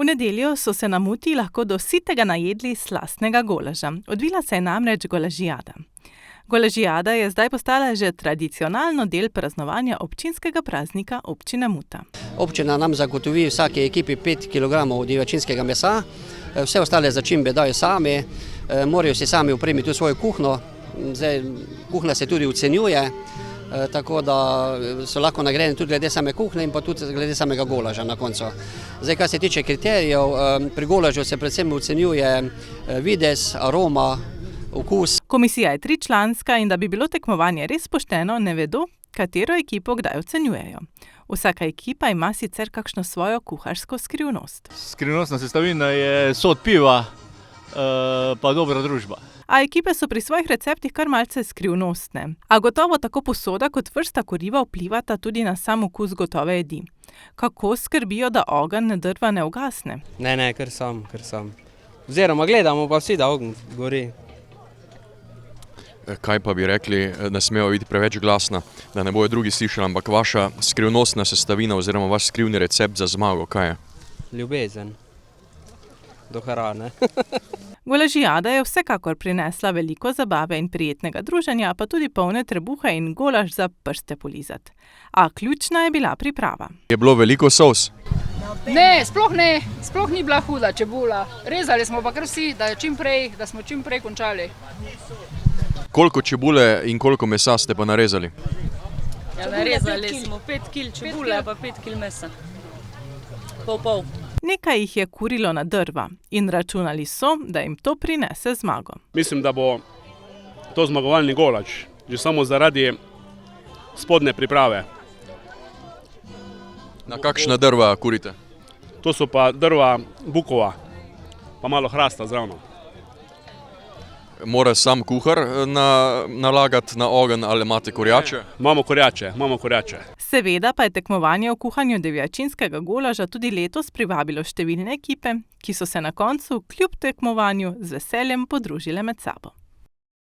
V nedeljo so se na Muti lahko do sitega najedli slastnega golaža. Odvila se je namreč golažijada. Golažijada je zdaj postala že tradicionalno del praznovanja občinskega praznika občine Muta. Občina nam zagotovi vsaki ekipi 5 kg divjačinskega mesa, vse ostale začimbe dajo sami, morajo si sami opremiti v svojo kuhno. Zdaj, kuhna se tudi ocenjuje, tako da so lahko nagrajeni tudi glede same kuhne in pa tudi glede samega golaža na koncu. Zdaj, kar se tiče kriterijev, pri golažu se predvsem ocenjuje videz, aroma, okus. Komisija je 3-članska in da bi bilo tekmovanje res pošteno, ne vedo, katero ekipo kdaj ocenjujejo. Vsaka ekipa ima sicer kakšno svojo kuharsko skrivnost. Skrivnostna sestavina je sod piva, pa dobra družba. A ekipe so pri svojih receptih kar malce skrivnostne. A gotovo tako posoda kot vrsta kuriva vplivata tudi na sam okus gotove jedi. Kako skrbijo, da ogenj drva ne ugasne? Ne, kar sam. Oziroma gledamo pa vsi, da ogenj gori. Kaj pa bi rekli, ne smejo biti preveč glasna, da ne bojo drugi slišali, ampak vaša skrivnostna sestavina oziroma vaš skrivni recept za zmago, kaj je? Ljubezen do hrane. Golažijada je vsekakor prinesla veliko zabave in prijetnega druženja, pa tudi polne trebuha in golaž za prste polizati. A ključna je bila priprava. Je bilo veliko sos? Ne, sploh ni bila huda čebula. Rezali smo pa kar vsi, da smo čim prej končali. Koliko čebule in koliko mesa ste pa narezali? Ja, narezali smo 5 kg čebule pa 5 kg mesa. Pol. Nekaj jih je kurilo na drva in računali so, da jim to prinese zmago. Mislim, da bo to zmagovalni golaž, že samo zaradi spodnje priprave. Na kakšna drva kurite? To so pa drva bukova, pa malo hrasta zravno. Mora sam kuhar nalagati na ogenj ali imate kurjače? Imamo kurjače. Seveda pa je tekmovanje v kuhanju divjačinskega golaža tudi letos privabilo številne ekipe, ki so se na koncu kljub tekmovanju z veseljem podružile med sabo.